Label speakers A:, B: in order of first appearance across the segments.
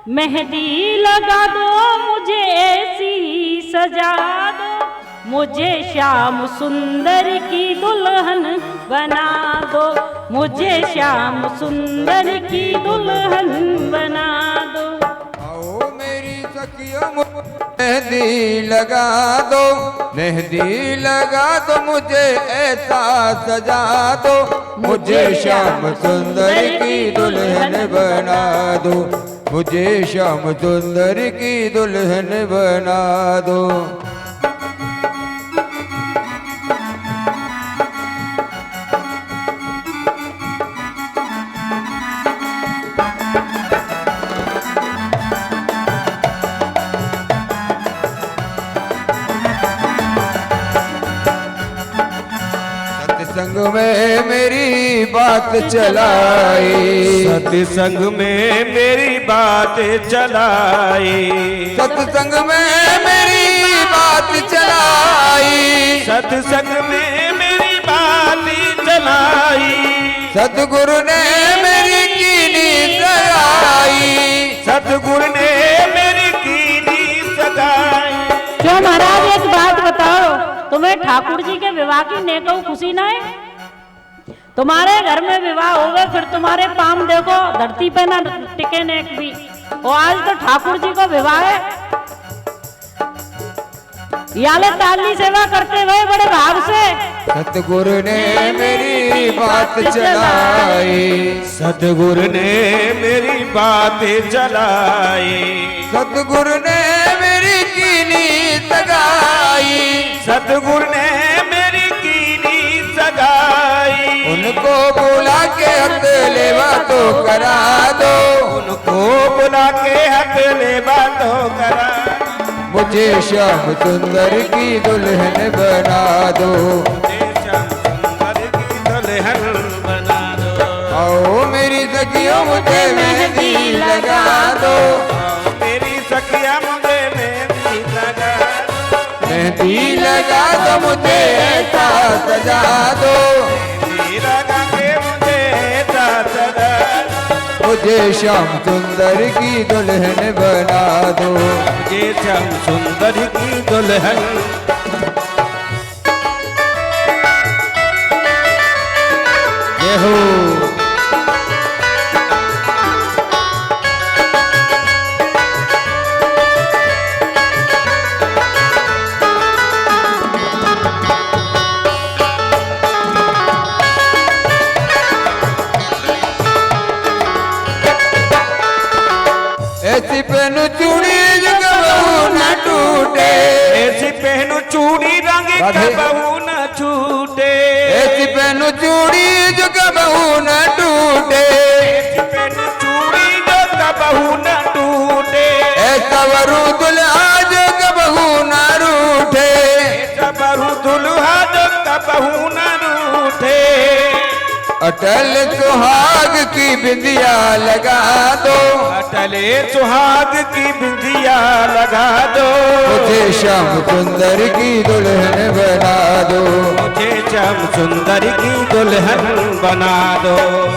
A: मेहंदी लगा दो मुझे ऐसी सजा दो, मुझे श्याम सुंदर की दुल्हन बना दो, मुझे श्याम सुंदर की दुल्हन बना दो।
B: आओ मेरी सखियों मेहंदी लगा दो, मेहंदी लगा दो मुझे ऐसा सजा दो, मुझे श्याम सुंदर की दुल्हन बना दो, मुझे श्याम सुंदर की दुल्हन बना दो। सत्संग में मेरी बात चलाई,
C: सत्संग में मेरी बात चलाई,
B: सत्संग में मेरी बात चलाई,
C: सत्संग में मेरी बात चलाई,
B: सतगुरु ने मेरी कीनी सगाई,
A: सतगुरु ने मेरी कीनी सगाई। क्यों महाराज एक बात बताओ, तुम्हें ठाकुर जी के विवाह की नेको खुशी ना है? तुम्हारे घर में विवाह हो गए, फिर तुम्हारे पाम देखो धरती पे ना टिके नेक भी, और आज तो ठाकुर जी को विवाह है। याले ताली सेवा करते हुए बड़े भाव से।
B: सतगुरु ने मेरी बात चलाई,
C: सतगुरु ने मेरी बात चलाई,
B: सतगुरु ने मेरी कीनी सगाई,
C: सतगुरु ने मेरी कीनी सगाई।
B: उनको बुला के हक लेवा तो करा दो,
C: उनको बुला के हक लेवा तो करा,
B: मुझे श्याम सुंदर की दुल्हन बना दो,
C: मुझे श्याम सुंदर की दुल्हन बना दो।
B: आओ मेरी सखियों मुझे मेहंदी लगा दो,
C: मेरी सखिया मुझे मेहंदी लगा दो,
B: मेहंदी लगा दो मुझे ऐसा सजा दो,
C: मेहंदी लगा के मुझे ऐसा सजा दो,
B: मुझे श्याम सुंदर की दुल्हन बना दो,
C: मुझे श्याम सुंदर की दुल्हन।
B: जय हो। ऐसी पहनू चूड़ी जो कबहू न टूटे,
C: ऐसी पहनू चूड़ी रंग कबहू न छूटे,
B: ऐसी पहनू चूड़ी जो कबहू न टूटे,
C: ऐसी पहनू चूड़ी जो कबहू न टूटे,
B: ऐसा वरू दुल्हा जो कबहू न रूठे,
C: ऐसा वरू दुल्हा जो कबहू न रूठे,
B: अटल सुहाग की बिंदिया लगा दो,
C: अटले सुहाग की बिंदिया लगा दो,
B: मुझे श्याम सुंदर की दुल्हन बना दो,
C: मुझे श्याम सुंदर की दुल्हन बना दो।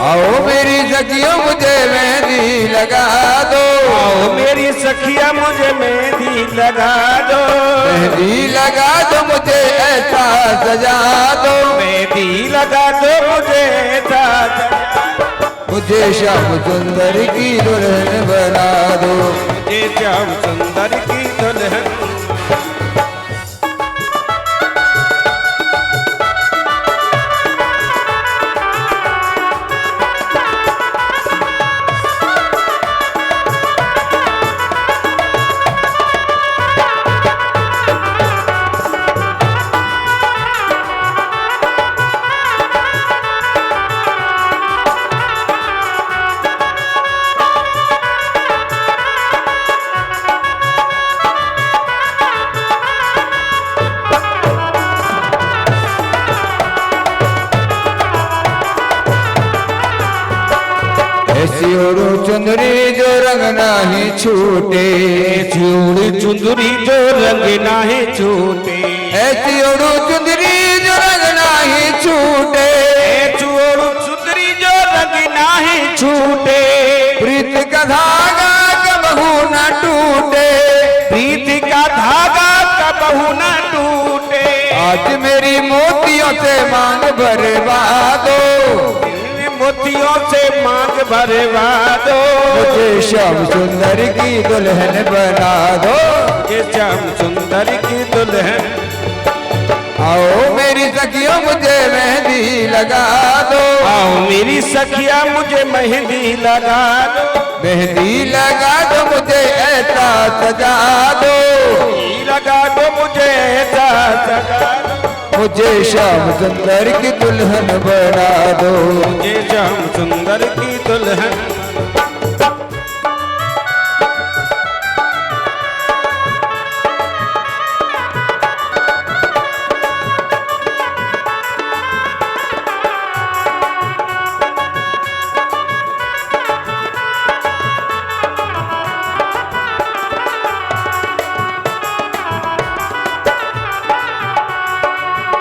B: आओ मेरी सखियों मुझे मेहंदी लगा दो,
C: आओ मेरी सखिया मुझे मेहंदी लगा दो,
B: मेहंदी लगा दो मुझे ऐसा सजा दो,
C: मेहंदी लगा दो मुझे ऐसा सजा दो,
B: मुझे श्याम सुंदर की दुल्हन बना दो,
C: मुझे श्याम सुंदर की दुल्हन।
B: ऐसी ओढ़ो चुंदरी जो रंग नाही छूटे,
C: चूड़ चुंदरी जो रंग नाही छूटे,
B: ऐसी ओढ़ो चुंदरी जो रंग नाही छूटे,
C: चूड़ चुंदरी जो रंग नाही छूटे,
B: प्रीत का धागा कबहू
C: कबहू न टूटे।
B: आज मेरी मोतियों से मांग भरवा दो,
C: मोतियों से मांग भरवा दो।
B: मुझे श्याम सुंदर की दुल्हन बना दो,
C: ये श्याम सुंदर की दुल्हन।
B: आओ मेरी सखियों मुझे मेहंदी लगा दो,
C: आओ मेरी सखिया मुझे मेहंदी लगा दो।
B: मेहंदी लगा दो मुझे ऐसा सजा दो,
C: लगा दो मुझे ऐसा सजा दो।
B: मुझे श्याम सुंदर की दुल्हन बना दो,
C: मुझे श्याम सुंदर की दुल्हन।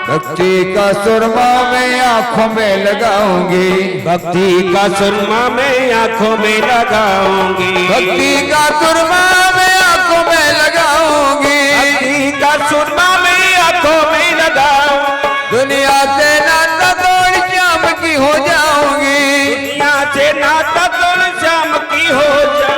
B: भक्ति का सुरमा मैं आंखों में लगाऊंगी,
C: भक्ति का सुरमा मैं आंखों में लगाऊंगी।
B: भक्ति का सुरमा मैं आंखों में लगाऊंगी,
C: भक्ति का सुरमा मैं आंखों में लगाऊंगी।
B: दुनिया से नाता तोड़ श्याम की हो जाऊंगी,
C: दुनिया से नाता तोड़ श्याम की हो जाऊंगी।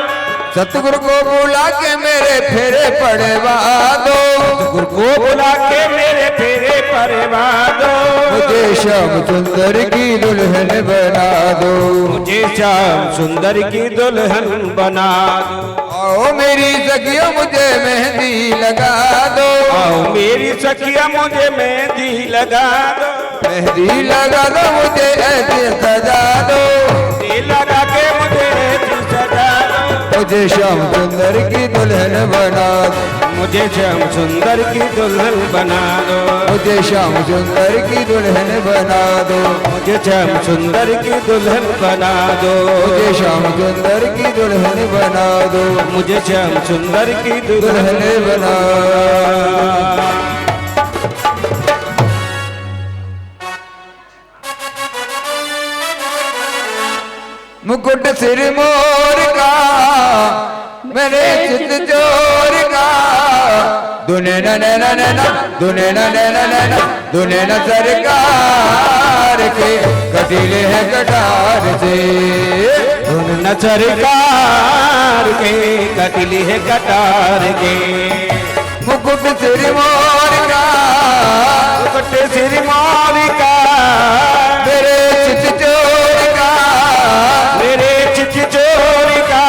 B: सतगुरु को बुला के मेरे फेरे पड़वा दो,
C: सतगुरु को बुला के मेरे फेरे पड़वा दो।
B: मुझे श्याम सुंदर की दुल्हन बना दो,
C: मुझे श्याम सुंदर की दुल्हन बना दो।
B: आओ मेरी सखियों मुझे मेहंदी लगा दो,
C: आओ मेरी सखिया मुझे मेहंदी लगा दो।
B: मेहंदी लगा दो मुझे ऐसे सजा दो,
C: लगा के मुझे ऐसी सजा दो।
B: मुझे श्याम सुंदर की दुल्हन बना दो,
C: मुझे श्याम सुंदर की दुल्हन बना दो।
B: मुझे श्याम सुंदर की दुल्हन बना दो,
C: मुझे श्याम सुंदर की दुल्हन बना दो।
B: मुझे श्याम सुंदर की दुल्हन बना दो,
C: मुझे श्याम सुंदर की
B: दुल्हन
C: दुल्हन
B: बना। मुकुट सिर मोर का मेरे चित जोर का, दुने न न न न दुने न न न न दुने न सरकार के कटीले हैं कटार से,
C: न सरकार के कटिली है कटार के।
B: मुकुट सिर मोर का
C: मुकुट सिर मोर का
B: मेरे चित जोर का,
C: मेरे चित चोर का।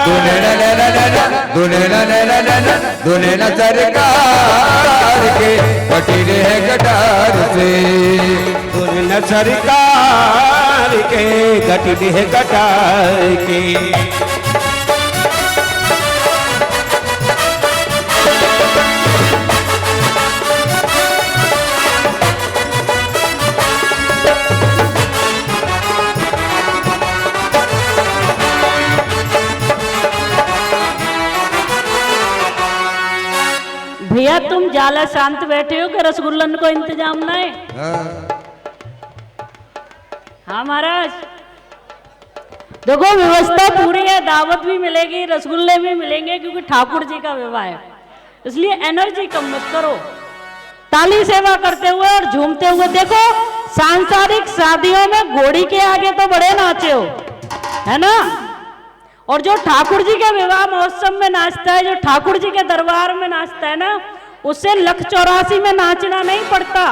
B: दुने न न न न दुने न न न न दुने न सरकार के कटीले हैं कटार से,
C: न सरकार के कटिली है कटार के।
A: भैया तुम ज्यादा शांत बैठे हो कि रसगुल्लन को इंतजाम ना है? हाँ महाराज, देखो व्यवस्था पूरी है, दावत भी मिलेगी, रसगुल्ले भी मिलेंगे, क्योंकि ठाकुर जी का विवाह है, इसलिए एनर्जी कम मत करो। ताली सेवा करते हुए और झूमते हुए, देखो सांसारिक शादियों में घोड़ी के आगे तो बड़े नाचे हो, है ना, और जो ठाकुर जी के विवाह महोत्सव में नाचता है, जो ठाकुर जी के दरबार में नाचता है ना, उससे 184 में नाचना नहीं पड़ता।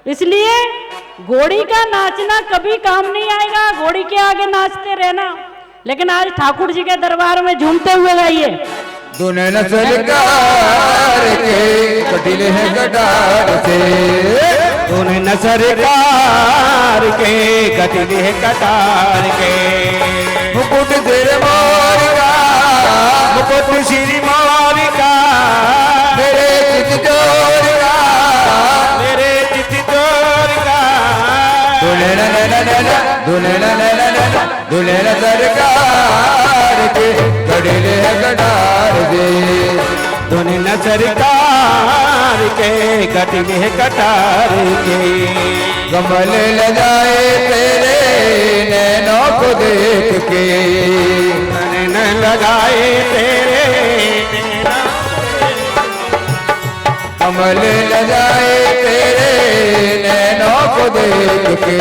A: इसलिए घोड़ी का नाचना कभी काम नहीं आएगा, घोड़ी के आगे नाचते रहना, लेकिन आज ठाकुर जी के दरबार में झूमते हुए गाइए।
B: दुने न सरकार के कटीले हैं कटार से,
C: दुने न सरकार के कटीले हैं कटार के।
B: मुकुट सिर मोर का
C: मुकुट सिर मोर का
B: मेरे चित जोर का,
C: मेरे चित चोर का।
B: दुने न न न न दुने न न न दुने न सरकार के कटीले हैं कटार से,
C: दुने न सरकार के कटीले हैं कटार के।
B: कमल ल जाए तेरे नैनों को देख के,
C: नैन लगाए तेरे
B: कमल न जाए तेरे नैनों को देख के,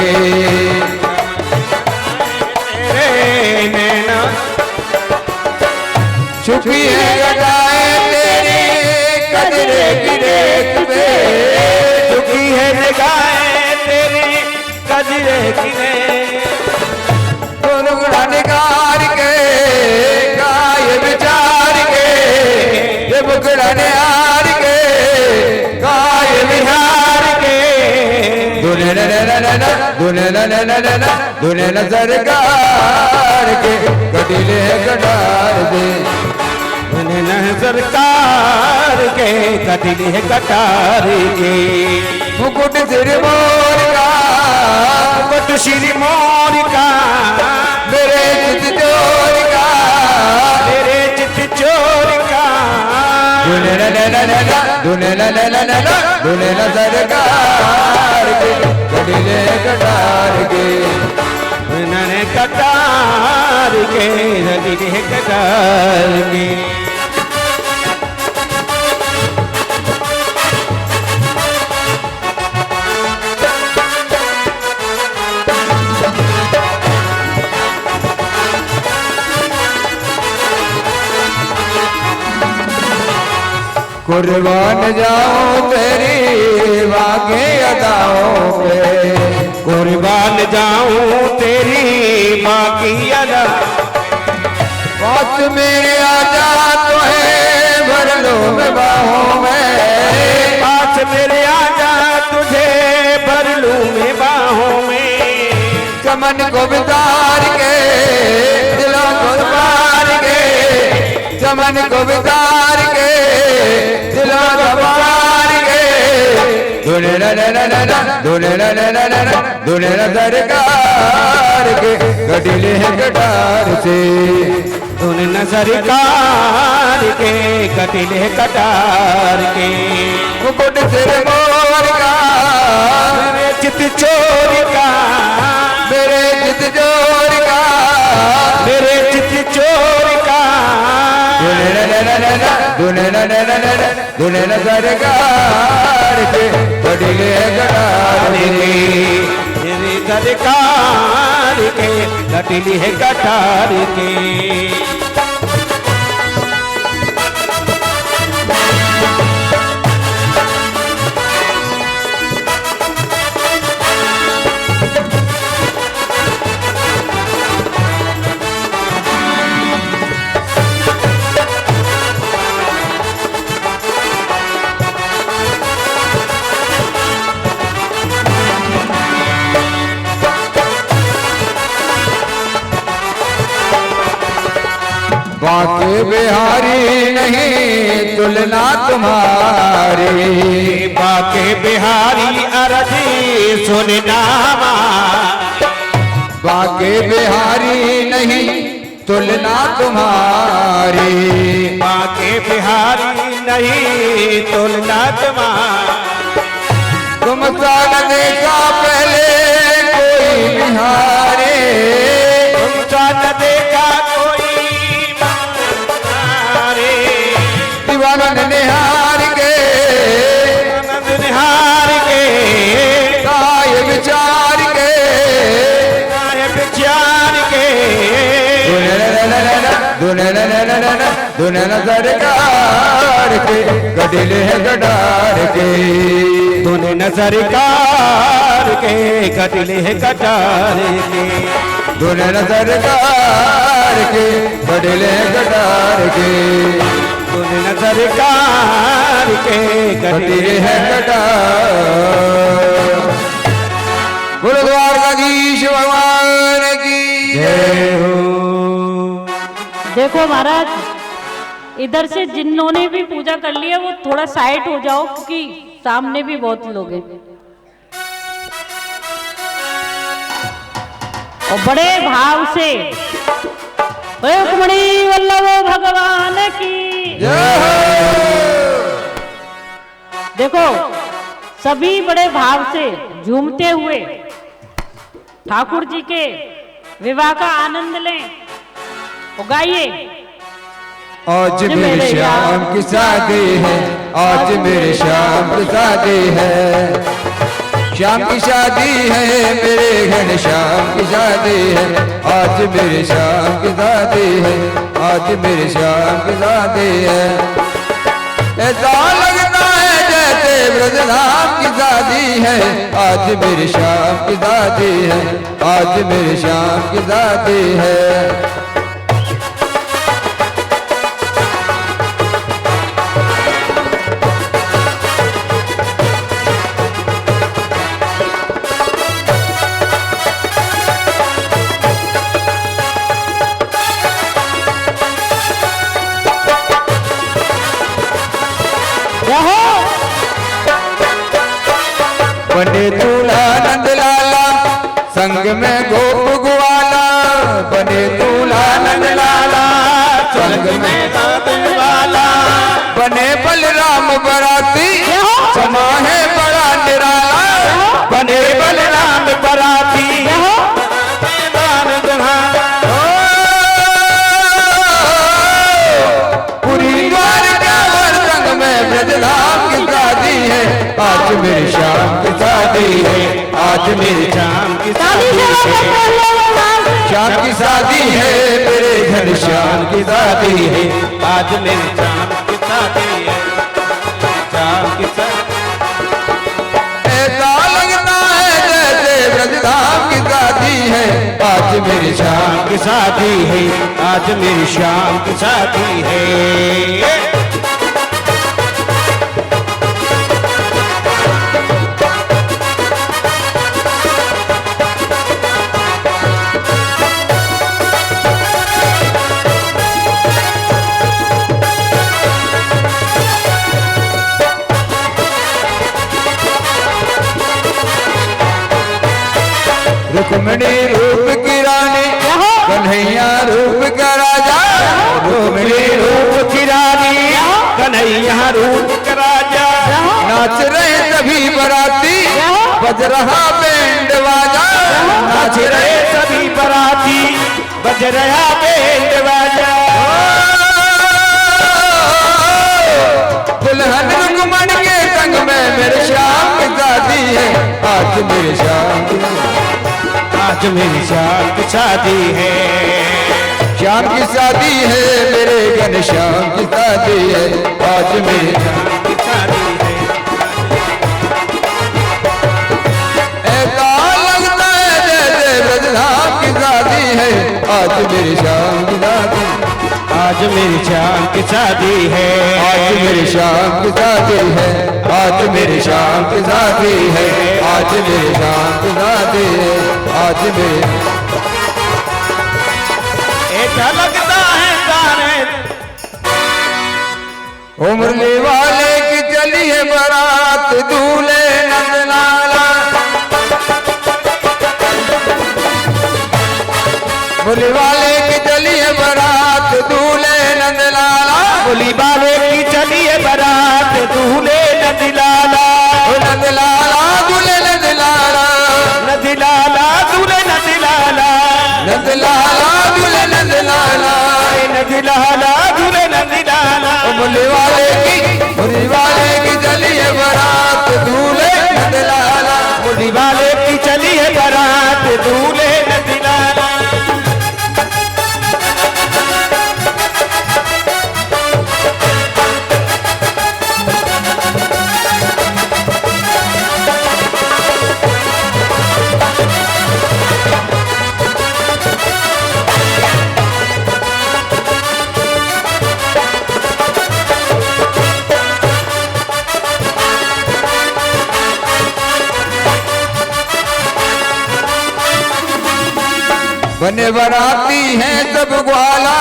C: तेरे नैना
B: छुपी है गटाए तेरी कजरे की रेत पे,
C: झुकी है निगाहें तेरी कजरे की
B: गुनगुना निगार के गाय विचार के, ये मुकड़ा निहार के गाय विहार के, दुने न न न न दुने न न न न दुने न सरकार के कटीले कटार दे,
C: न सरकार के कटिले है कटार के,
B: मुकुट सिर मोर का
C: मुकुट श्री मोर का,
B: मेरे चित चोर का,
C: तेरे चित चोर का,
B: दुने न न न न दुने न न न न दुने न सरकार के कटीले कटार के,
C: नने कटार के कटिले कटार के।
B: कुर्बान जाऊं तेरी वागे अदाओं पे,
C: कुर्बान जाऊं तेरी माँ की अदा,
B: पास मेरे आजा तो है भर लो मैं बाहों में,
C: पास मेरे आजा तुझे भर लूं मैं बाहों में,
B: चमन को बितार के दिलों को मार के, चमन को बितार के दिलों को मार के, दुने न न न न दुने न न न न दुने न सरकार के कटीले कटार से,
C: तूने न सरकार के कटिले कटार के,
B: मुकुट सिर मोर का
C: मेरे चित चोर का,
B: मेरे चित जोर का,
C: मेरे चित चोर का,
B: दुने न न न न दुने न न न न दुने न सरकार के कटीले कटार
C: तेरे
B: से,
C: तेरे सरकार के कटिले है कटार के।
B: बाके बिहारी नहीं तुलना तुम्हारी,
C: बाके बिहारी अरजी सुनना,
B: बाके बिहारी नहीं तुलना तुम्हारी,
C: बाके बिहारी नहीं तुलना तुम्हारी,
B: तुम सा न देखा पहले कोई बिहारी,
C: तुमसा न देखा कोई बिहारी,
B: दीवाना निहार के
C: आनंद निहार के,
B: काय विचार के,
C: गाय विचार के,
B: दुने न न न न दुने न सरकार के कटीले कटार के,
C: तूने न सरकार के कटिले है कटार के,
B: दुने न सरकार के कटीले कटार के,
C: तूने न सरकार के
B: कटीले है कटार। गुरुद्वारकाधीश भगवान की जय हो।
A: देखो महाराज, इधर से जिन्होंने भी पूजा कर ली है वो थोड़ा साइड हो जाओ, क्योंकि सामने भी बहुत लोग हैं और बड़े भाव से रुक्मिणी वल्लभ भगवान की
B: जय हो।
A: देखो सभी बड़े भाव से झूमते हुए ठाकुर जी के विवाह का आनंद लें और गाइए।
B: आज मेरे श्याम की शादी है, आज मेरे श्याम की शादी है, श्याम की शादी है, मेरे घन श्याम की शादी है, आज मेरे श्याम की शादी है, आज मेरे श्याम की शादी है। ऐसा लगता है जैसे ब्रजधाम की शादी है, आज मेरे श्याम की शादी है, आज मेरे श्याम की शादी है। बने दूल्हा नंद लाला संग में गोप ग्वाला, बने दूल्हा नंद लाला संग में गोप ग्वाला, बने बलराम बराती समा है बड़ा निराला,
C: बने बलराम बराती
B: पूरी द्वारका वर संग में ब्रजधाम की शादी है, आज मेरे श्याम की शादी है, आज मेरे
C: श्याम की शादी है,
B: श्याम की शादी है, मेरे घन श्याम की शादी है,
C: आज मेरे श्याम की शादी है, श्याम की शादी।
B: ऐसा लगता है जैसे ब्रजधाम की शादी है, आज मेरे श्याम
C: की शादी है, आज मेरी श्याम की शादी है।
B: रुक्मिणी रूप की रानी कन्हैया रूप का राजा,
C: रुक्मिणी रूप की रानी कन्हैया रूप का राजा,
B: नाच रहे सभी बराती बज रहा बैंड बाजा,
C: नाच रहे सभी बराती बज रहा बैंड बाजा।
B: दुल्हन रुक्मण के संग में मेरे श्याम की शादी है, आज मेरे श्याम की,
C: आज मेरी श्याम की शादी है,
B: श्याम की शादी है, मेरे घन श्याम की शादी है, आज मेरे
C: श्याम की शादी है।
B: ऐसा लगता है जैसे ब्रजधाम की शादी है, आज मेरे श्याम की शादी,
C: आज मेरी श्याम की शादी है,
B: आज मेरे श्याम की शादी है, आज मेरे श्याम की शादी है, आज मेरे श्याम की शादी है, आज मेरे।
C: ऐसा लगता है तारे
B: उम्रली वाले की चली है बारात दूल्हे नंदलाला, उम्रली वाले की चली है बारात दूल्हे नंदलाला,
C: बोली बाबे की चली है बारात दूल्हे नंदलाला,
B: नंदलाला दूल्हे नंदलाला,
C: नंदलाला दूल्हे नंदलाला,
B: नंदलाला दूल्हे नंदलाला,
C: नंदलाला दूल्हे नंदलाला।
B: मुरली वाले की चली है बारात दूल्हे नंदलाला,
C: मुरली वाले की चली है बारात दूल्हे नंदलाला।
B: बने बराती हैं सब ग्वाला,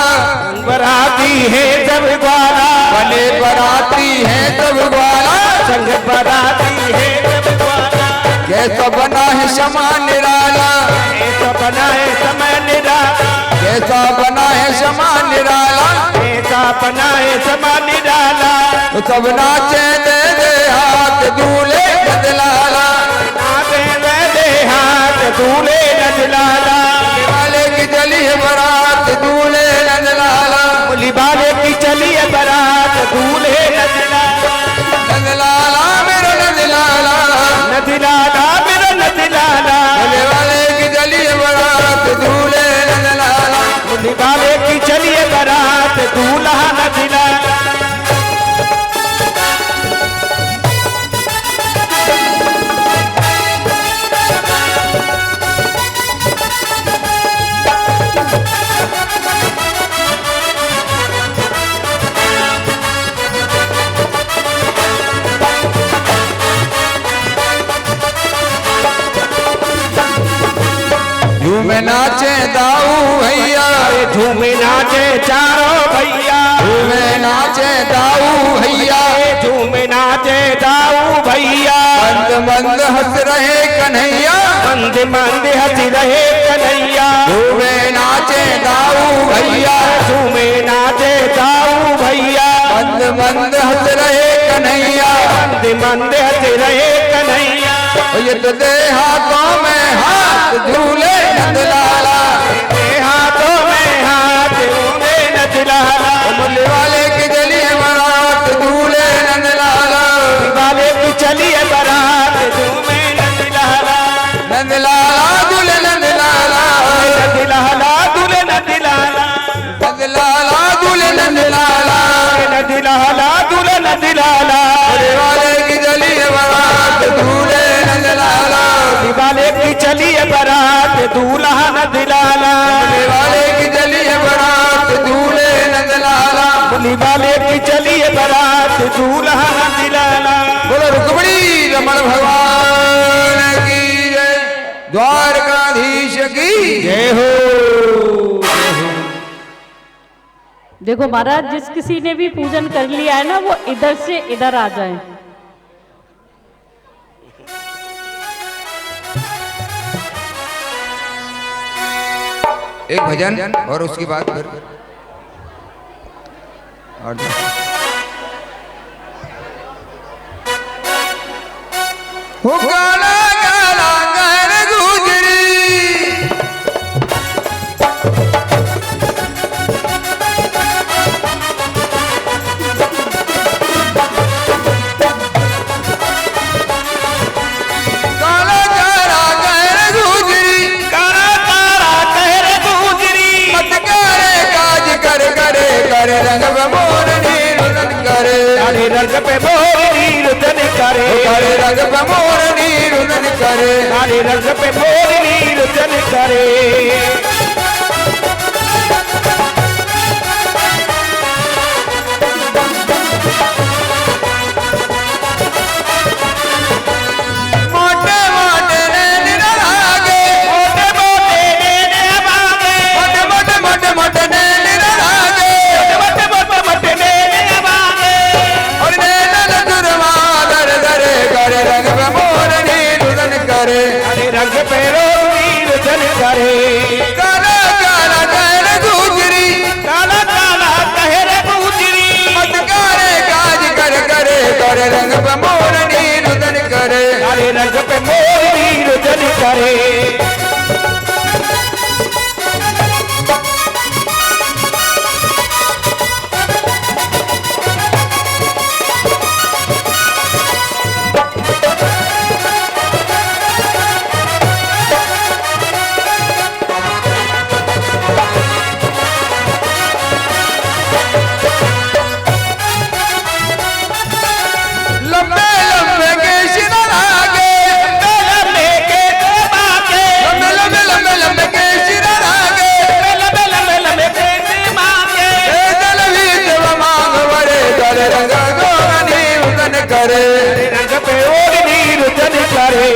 C: बराती है सब ग्वाला,
B: बने बराती हैं सब ग्वाला,
C: संग बराती है सब ग्वाला,
B: कैसा बना है शमा निराला,
C: ऐसा बना है समय निराला,
B: कैसा बना है शमा निराला,
C: ऐसा बना है समय निराला।
B: तो सब नाचे दे दे हाथ दूल्हे नंदलाला,
C: नाचे दे हाथ दूल्हे नंदलाला,
B: वाले की चली है बारात दूल्हे नंदलाला,
C: मुरली वाले की चली की चलिए बारात दूल्हा न दिलाला।
B: झूमे नाचे दाऊ भैया,
C: झूमे नाचे चारों भैया,
B: झूमे नाचे दाऊ भैया,
C: झूमे नाचे दाऊ भैया।
B: मंद मंद हंस रहे कन्हैया,
C: मंद मंद हंस रहे कन्हैया।
B: झूमे नाचे दाऊ भैया,
C: झूमे नाचे दाऊ भैया।
B: मंद मंद हंस रहे कन्हैया,
C: मंद मंद हंस रहे कन्हैया।
B: ये तो दे हाथों में हाथ झूले नंदलाला,
C: हाथों में हाथ झूले नंदलाला।
B: मुरली वाले की चलिए बारात झूले नंदलाला,
C: वाले की चलिए बारात झूमे नंदलाला।
B: नंदलाला दूल्हे नंदलाला,
C: नंदलाला दूल्हे नंदलाला।
B: नंदलाला दूल्हे नंदलाला,
C: नंदलाला दूल्हे नंदलाला।
B: मुरली वाले की चलिए बारात झूले नंदलाला,
C: वाले की चलिए बारात दूल्हा नंदलाला।
B: वाले की चलिए बारात दूल्हे नंदलाला,
C: वाले की चलिए बारात दूल्हा नंदलाला।
B: बोलो रुक्मिणी रमण भगवान की जय, द्वारकाधीश की
C: जय हो।
A: देखो महाराज, जिस किसी ने भी पूजन कर लिया है ना, वो इधर से इधर आ जाए।
B: एक भजन और उसके बाद फिर और हो काला काला कर गुजरी, काला काला कर गुजरी,
C: काला काला कहर गुजरी।
B: मत करे काज कर करे करे रंग मोरनी रुदन करे,
C: काले रंग पे मोरनी रुदन करे।
B: करे रंग मोरनी रुदन करे,
C: काले रंग पे मोरनी रुदन करे।
B: मोटे मोटे नैन लागे,
C: मोटे मोटे नैन बागे।
B: मोटे मोटे मोटे मोटे नैन लागे,
C: मोटे मोटे मोटे नैन बागे।
B: और नैन दुर्मा दर दरे करे रंग मोरनी रुदन करे,
C: काले रंग पे रोनी रुदन करे।
B: काला काला कर गुजरी,
C: काला काला कहर गुजरी।
B: मत करे काज कर करे करे रंग मोरनी रुदन करे,
C: काले रंग पे मोरनी रुदन करे।
B: लंबे लंबे केश न लागे,
C: लंबे के बागे।
B: लंबे लंबे लंबे लंबे केश न लागे,
C: लंबे लंबे लंबे के मांगे।
B: जल भी देव मांग बड़े करे रंग गोरनी रुदन करे,
C: रंग पे ओढ़नी रुदन करे।